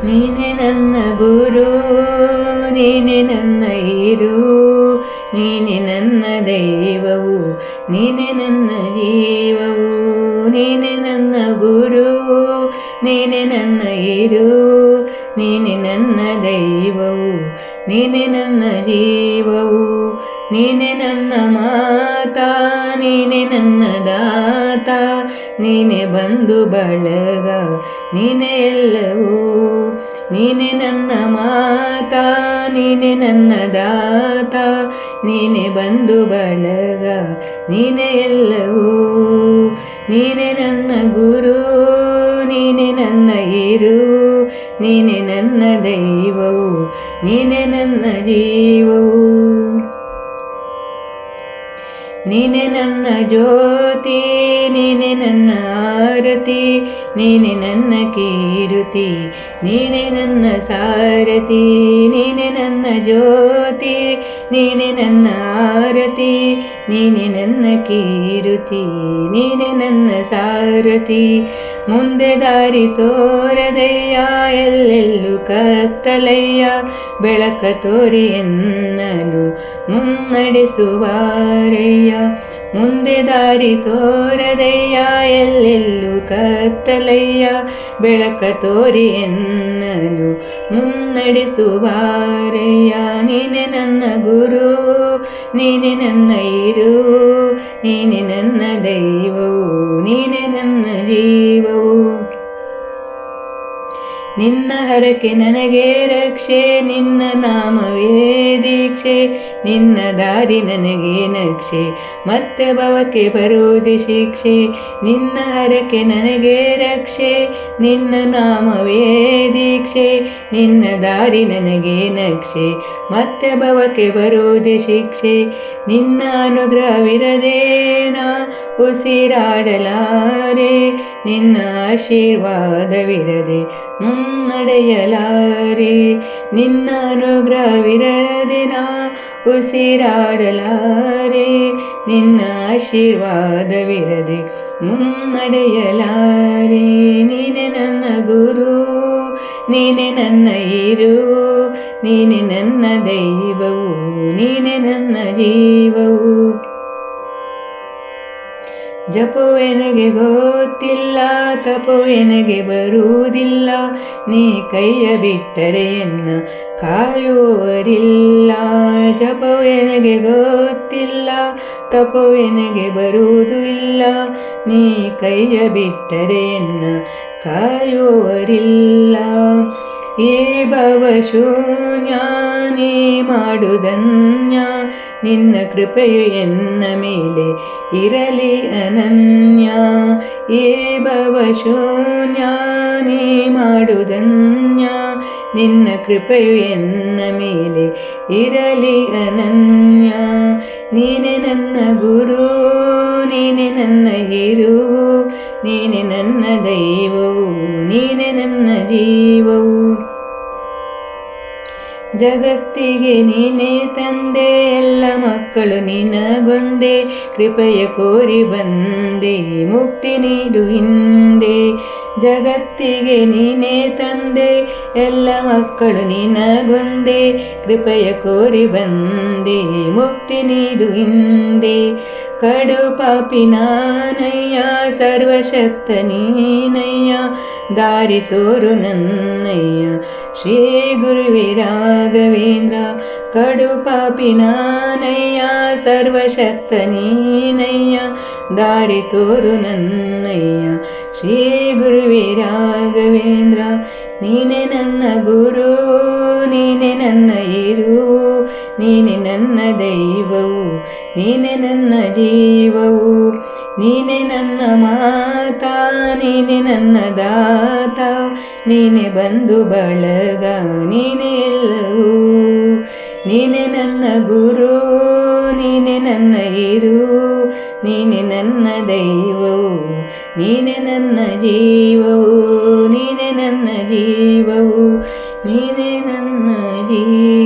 ನೀನೆ ನನ್ನ ಗುರು, ನೀನೆ ನನ್ನ ಇರು, ನೀನೆ ನನ್ನ ದೈವವು, ನೀನೆ ನನ್ನ ಜೀವವು. ನೀನೆ ನನ್ನ ಗುರು, ನೀನೆ ನನ್ನ ಇರು, ನೀನೆ ನನ್ನ ದೈವವು, ನೀನೆ ನನ್ನ ಜೀವವು. ನೀನೆ ನನ್ನ ಮಾತಾ, ನೀನೆ ನನ್ನ ದಾತ, ನೀನೆ ಬಂಧು ಬಳಗ, ನೀನೆ ಎಲ್ಲವೂ. ನೀನೆ ನನ್ನ ಮಾತಾ, ನೀನೆ ನನ್ನ ದಾತ, ನೀನೆ ಬಂಧು ಬಳಗ, ನೀನೆ ಎಲ್ಲವೂ. ನೀನೆ ನನ್ನ ಗುರು, ನೀನೆ ನನ್ನ ಇರು, ನೀನೆ ನನ್ನ ದೈವವು, ನೀನೆ ನನ್ನ ಜೀವವು. ನೀನೆ ನನ್ನ ಜ್ಯೋತಿ, ನೀನೆ ನನ್ನ ಆರತಿ, ನೀನೆ ನನ್ನ ಕೀರುತಿ, ನೀನೆ ನನ್ನ ಸಾರಥಿ. ನೀನೆ ನನ್ನ ಜ್ಯೋತಿ, ನೀನೆ ನನ್ನ ಆರತಿ, ನೀನೆ ನನ್ನ ಕೀರುತಿ, ನೀನೆ ನನ್ನ ಸಾರಥಿ. ಮುಂದೆ ದಾರಿ ತೋರದಯ್ಯ, ಎಲ್ಲೆಲ್ಲೂ ಕತ್ತಲಯ್ಯ, ಬೆಳಕ ತೋರಿ ಎನ್ನನು ಮುನ್ನಡೆಸುವಾರಯ್ಯ. ಮುಂದೆ ದಾರಿ ತೋರದಯ್ಯ, ಎಲ್ಲೆಲ್ಲೂ ಕತ್ತಲಯ್ಯ, ಬೆಳಕ ತೋರಿ ಎನ್ನನು ಮುನ್ನಡೆಸುವಾರಯ್ಯ. ನೀನೆ ನನ್ನ ಗುರು, ನೀನೆ ನನ್ನ ಇರು, ನೀನೆ ನನ್ನ ದೈವವು, ನೀನೆ ನನ್ನ ಜೀವವು. ನಿನ್ನ ಹರಕೆ ನನಗೆ ರಕ್ಷೆ, ನಿನ್ನ ನಾಮವೇ ದೀಕ್ಷೆ, ನಿನ್ನ ದಾರಿ ನನಗೆ ನಕ್ಷೆ, ಮತ್ತೆ ಭವಕ್ಕೆ ಬರುವುದೇ ಶಿಕ್ಷೆ. ನಿನ್ನ ಹರಕೆ ನನಗೆ ರಕ್ಷೆ, ನಿನ್ನ ನಾಮವೇ ದೀಕ್ಷೆ, ನಿನ್ನ ದಾರಿ ನನಗೆ ನಕ್ಷೆ, ಮತ್ತೆ ಭವಕ್ಕೆ ಬರುವುದೇ ಶಿಕ್ಷೆ. ನಿನ್ನ ಅನುಗ್ರಹವಿರದೇನ ಉಸಿರಾಡಲಾರೆ, ನಿನ್ನ ಆಶೀರ್ವಾದವಿರದೆ ಮುನ್ನಡೆಯಲಾರೆ. ನಿನ್ನ ಅನುಗ್ರಹವಿರದೆ ನಾ ಉಸಿರಾಡಲಾರೆ, ನಿನ್ನ ಆಶೀರ್ವಾದವಿರದೆ ಮುನ್ನಡೆಯಲಾರೆ. ನೀನೆ ನನ್ನ ಗುರು, ನೀನೆ ನನ್ನ ಇರು, ನೀನೆ ನನ್ನ ದೈವವು, ನೀನೆ ನನ್ನ ಜೀವವು. ಜಪೋ ಎನಗೆ ಗೊತ್ತಿಲ್ಲ, ತಪೋ ಎನಗೆ ಬರುವುದಿಲ್ಲ, ನೀ ಕೈಯ ಬಿಟ್ಟರೆ ಎನ್ನ ಕಾಯುವರಿಲ್ಲ. ಜಪೋ ಎನಗೆ ಗೊತ್ತಿಲ್ಲ, ತಪೋ ಎನಗೆ ಬರುವುದು ಇಲ್ಲ, ನೀ ಕೈಯ ಬಿಟ್ಟರೆ ಎನ್ನ ಕಾಯುವರಿಲ್ಲ. ಏ ಭವಶೂನ್ಯ ನೀ ಮಾಡುದನ್ಯ, ನಿನ್ನ ಕೃಪೆಯು ಎನ್ನ ಮೇಲೆ ಇರಲಿ ಅನನ್ಯ. ಏ ಭವಶೂನ್ಯ ನೀ ಮಾಡುದನ್ಯ, ನಿನ್ನ ಕೃಪೆಯು ಎನ್ನ ಮೇಲೆ ಇರಲಿ ಅನನ್ಯ. ನೀನೆ ನನ್ನ ಗುರು, ನೀನೆ ನನ್ನ ಇರು, ನೀನೆ ನನ್ನ ದೈವವು, ನೀನೆ ನನ್ನ ಜೀವವು. ಜಗತ್ತಿಗೆ ನೀನೇ ತಂದೆ, ಎಲ್ಲ ಮಕ್ಕಳು ನಿನಗೊಂದೇ, ಕೃಪೆಯ ಕೋರಿ ಬಂದೆ ಮುಕ್ತಿ ನೀಡು ಹಿಂದೆ. ಜಗತ್ತಿಗೆ ನೀನೇ ತಂದೆ, ಎಲ್ಲ ಮಕ್ಕಳು ನಿನಗೊಂದೇ, ಕೃಪೆಯ ಕೋರಿ ಬಂದೆ ಮುಕ್ತಿ ನೀಡು ಹಿಂದೆ. ಕಡು ಪಾಪಿ ನಾನಯ್ಯ, ಸರ್ವಶಕ್ತ ನೀನಯ್ಯ, ದಾರಿ ತೋರು ನನ್ನಯ್ಯ ಶ್ರೀ ಗುರುವೇ ರಾಘವೇಂದ್ರ. ಕಡು ಪಾಪಿ ನಾನಯ್ಯ, ಸರ್ವಶಕ್ತ ನೀನಯ್ಯ, ದಾರಿ ತೋರು ನನ್ನಯ್ಯ ಶ್ರೀ ಗುರುವೇ ರಾಘವೇಂದ್ರ. ನೀನೆ ನನ್ನ ಗುರು, ನೀನೆ ನನ್ನ ಇರು, ನೀನೆ ನನ್ನ ದೈವವು, ನೀನೆ ನನ್ನ ಜೀವವು. ನೀನೆ ನನ್ನ ಮಾತಾ, ನೀನೆ ನನ್ನ ದಾತ, ನೀನೆ ಬಂಧು ಬಳಗ, ನೀನೆ ಎಲ್ಲವೂ. ನೀನೆ ನನ್ನ ಗುರು, ನೀನೆ ನನ್ನ ಇರು, ನೀನೆ ನನ್ನ ದೈವವು, ನೀನೆ ನನ್ನ ಜೀವವು, ನೀನೆ ನನ್ನ ಜೀವವು, ನೀನೆ ನನ್ನ ಜೀವ.